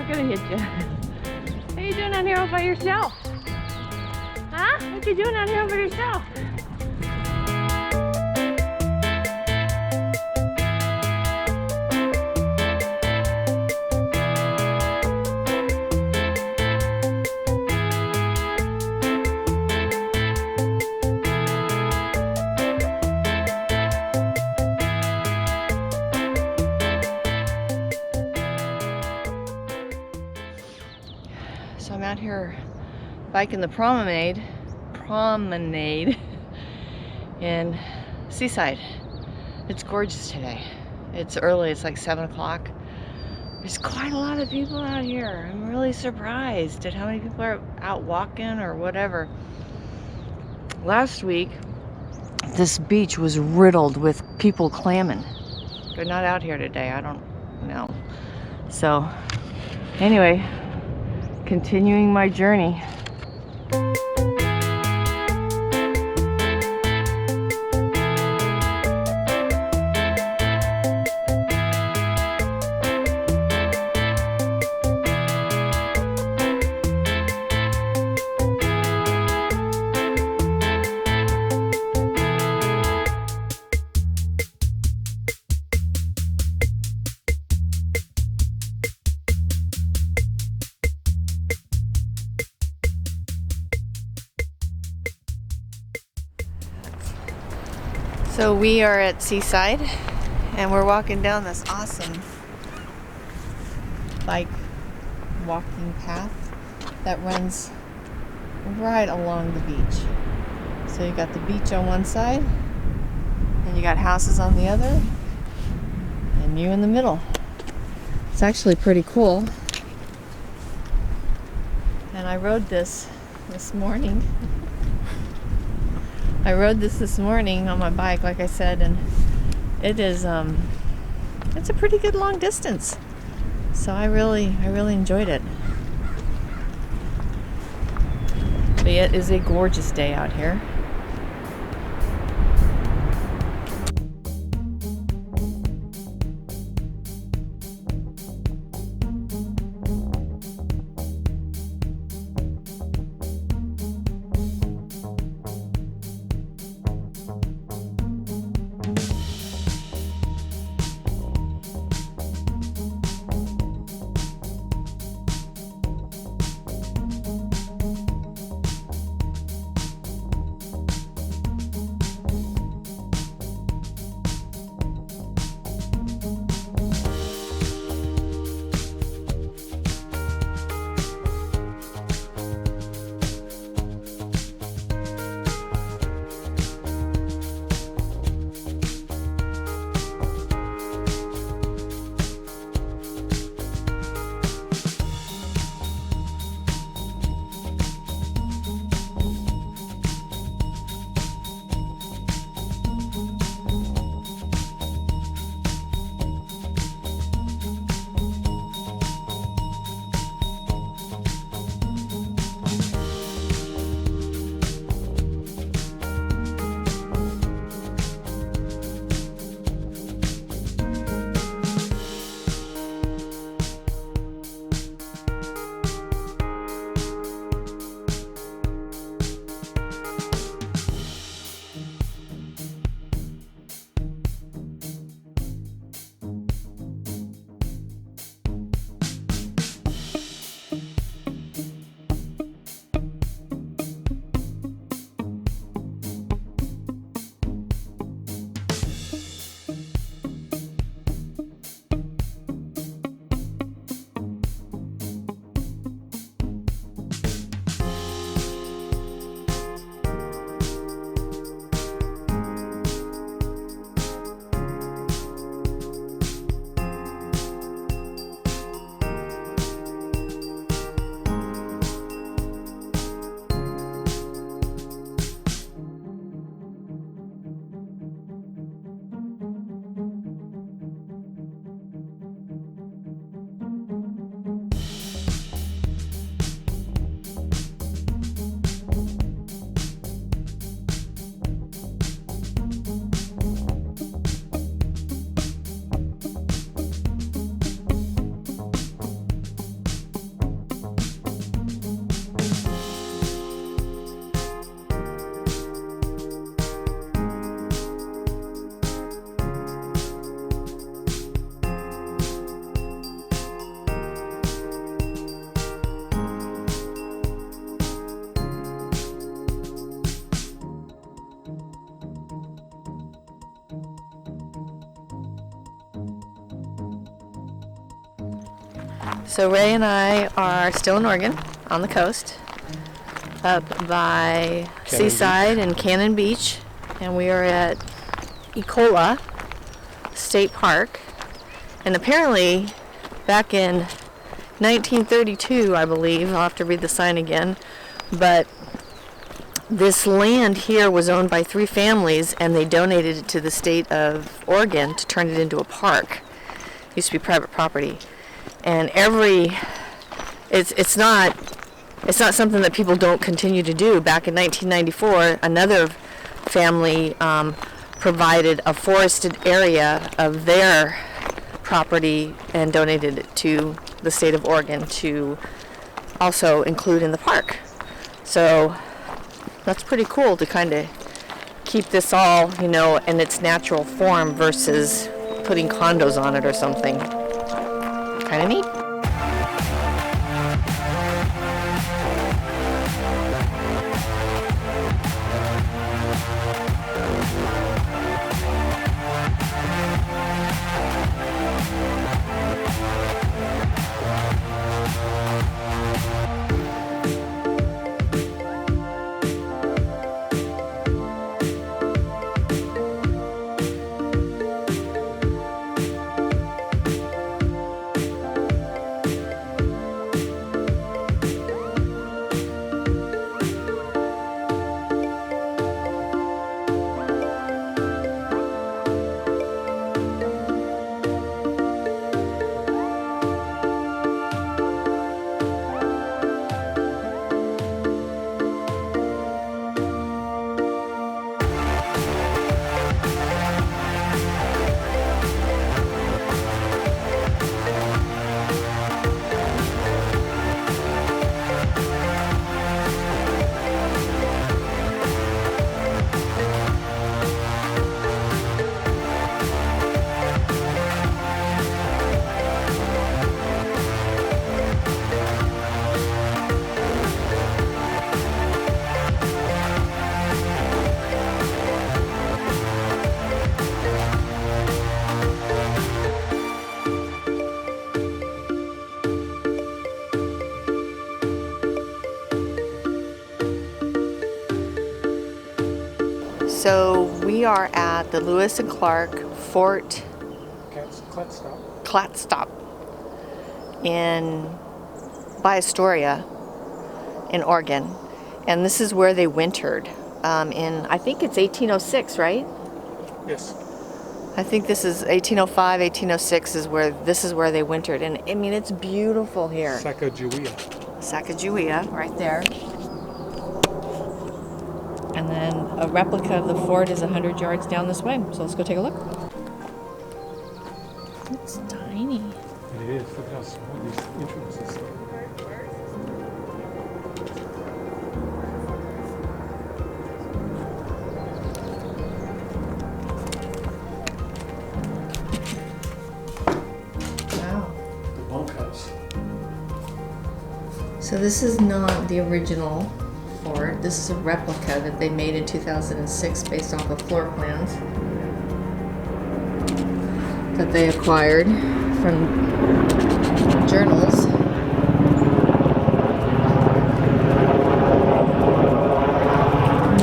not gonna hit you. What are you doing out here all by yourself? Huh? What you doing out here all by yourself? So I'm out here biking the promenade in Seaside. It's gorgeous today. It's early, it's like 7 o'clock. There's quite a lot of people out here. I'm really surprised at how many people are out walking or whatever. Last week, this beach was riddled with people clamming. They're not out here today, I don't know. So, anyway, continuing my journey. So we are at Seaside and we're walking down this awesome bike walking path that runs right along the beach. So you got the beach on one side and you got houses on the other and you in the middle. It's actually pretty cool. And I rode this morning. I rode this morning on my bike, like I said, and it is it's a pretty good long distance. So I really enjoyed it. But it is a gorgeous day out here. So Ray and I are still in Oregon, on the coast, up by Seaside and Cannon Beach, and we are at Ecola State Park. And apparently, back in 1932, I believe, I'll have to read the sign again, but this land here was owned by 3 families, and they donated it to the state of Oregon to turn it into a park. It used to be private property. And it's not something that people don't continue to do. Back in 1994, another family provided a forested area of their property and donated it to the state of Oregon to also include in the park. So that's pretty cool to kind of keep this all, you know, in its natural form versus putting condos on it or something. Kind of neat. So we are at the Lewis and Clark Fort Clatsop by Astoria in Oregon. And this is where they wintered in, I think it's 1806, right? Yes. I think this is 1805, 1806 is where they wintered. And I mean, it's beautiful here. Sacagawea, right there. And then a replica of the fort is 100 yards down this way. So let's go take a look. It's tiny. It is. Look how small these entrances are. Wow. The bunkhouse. So this is not the original fort. This is a replica that they made in 2006 based off of floor plans that they acquired from journals.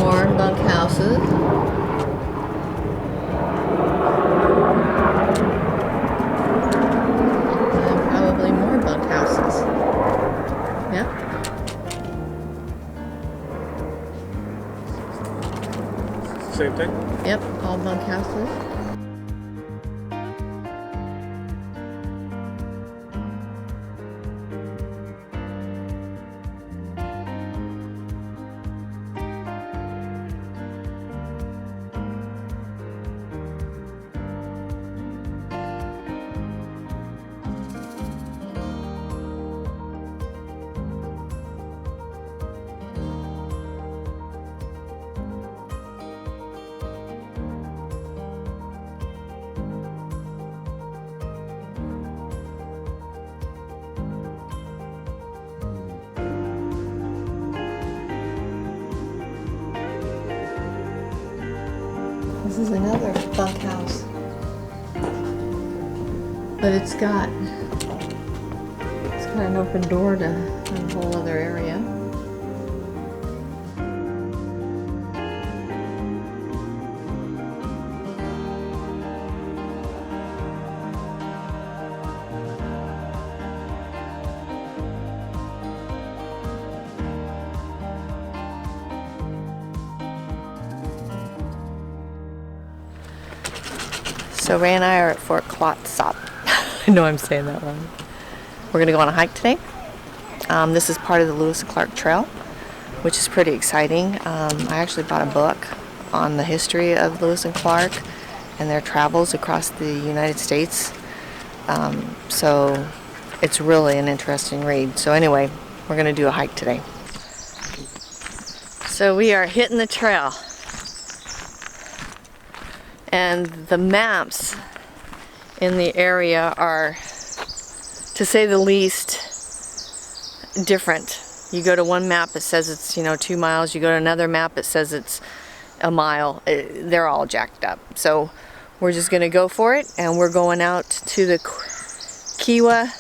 More bunkhouses. And probably more bunkhouses. Yep. Same thing? Yep, all bunkhouses. This is another bunkhouse. But it's got an open door to a whole other area. So Ray and I are at Fort Clatsop. I know I'm saying that wrong. We're gonna go on a hike today. This is part of the Lewis and Clark Trail, which is pretty exciting. I actually bought a book on the history of Lewis and Clark and their travels across the United States. So it's really an interesting read. So anyway, we're gonna do a hike today. So we are hitting the trail. And the maps in the area are, to say the least, different. You go to one map, it says it's 2 miles. You go to another map, it says it's a mile. They're all jacked up. So we're just gonna go for it, and we're going out to the Kiwa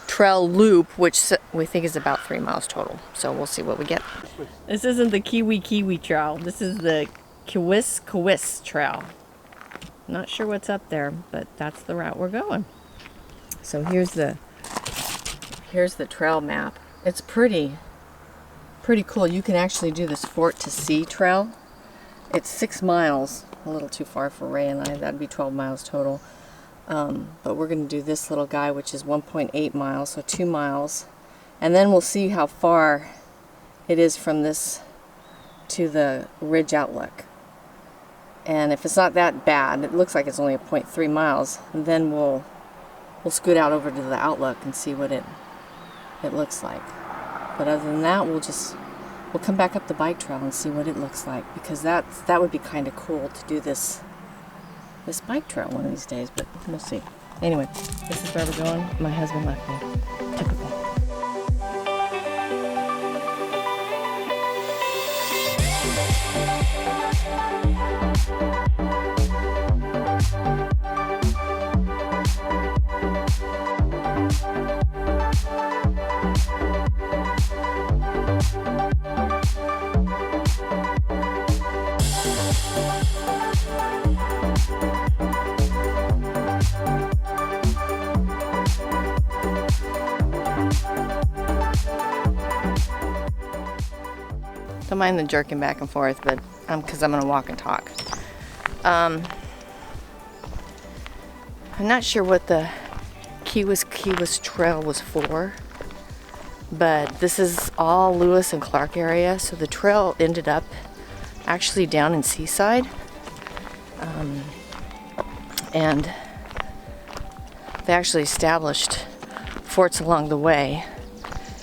Trail Loop, which we think is about 3 miles total. So we'll see what we get. This isn't the Kiwi Trail. This is the Kawis Trail. Not sure what's up there, but that's the route we're going. So here's the trail map. It's pretty cool. You can actually do this Fort to Sea trail. It's 6 miles, a little too far for Ray and I. That'd be 12 miles total. But we're going to do this little guy, which is 1.8 miles, so 2 miles. And then we'll see how far it is from this to the ridge outlook. And if it's not that bad, it looks like it's only a 0.3 miles, then we'll scoot out over to the outlook and see what it looks like. But other than that, we'll come back up the bike trail and see what it looks like, because that would be kind of cool to do this bike trail one of these days, but we'll see. Anyway, this is where we're going. My husband left me. Typical. Don't mind the jerking back and forth, but because I'm going to walk and talk. I'm not sure what the Kiwas Trail was for, but this is all Lewis and Clark area, so the trail ended up actually down in Seaside, and they actually established forts along the way,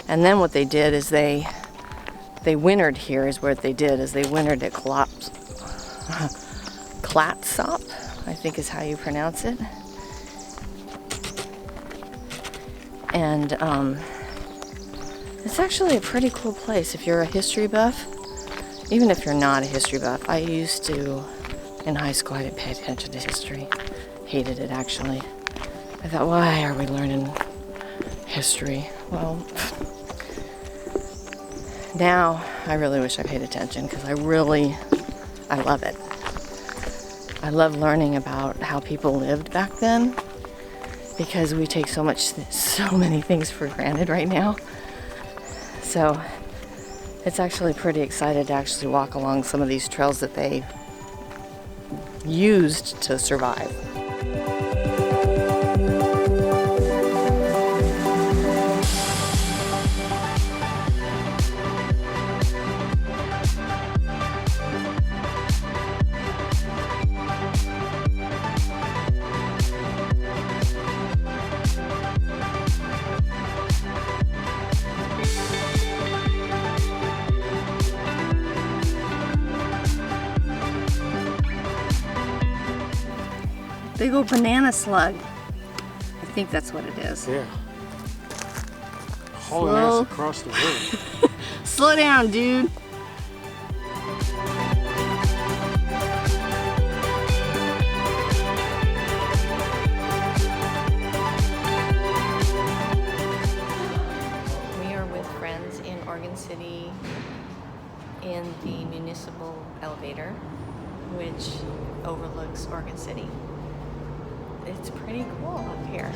and then what they did is they wintered here. Is what they did is they wintered at Clatsop, I think is how you pronounce it. And it's actually a pretty cool place if you're a history buff. Even if you're not a history buff, I used to, in high school, I didn't pay attention to history. Hated it, actually. I thought, why are we learning history? Well, now I really wish I paid attention, because I love it. I love learning about how people lived back then, because we take so many things for granted right now. So it's actually pretty excited to actually walk along some of these trails that they used to survive. Big old banana slug. I think that's what it is. Yeah. Hauling ass across the road. Slow down, dude. City in the municipal elevator, which overlooks Oregon City. It's pretty cool up here.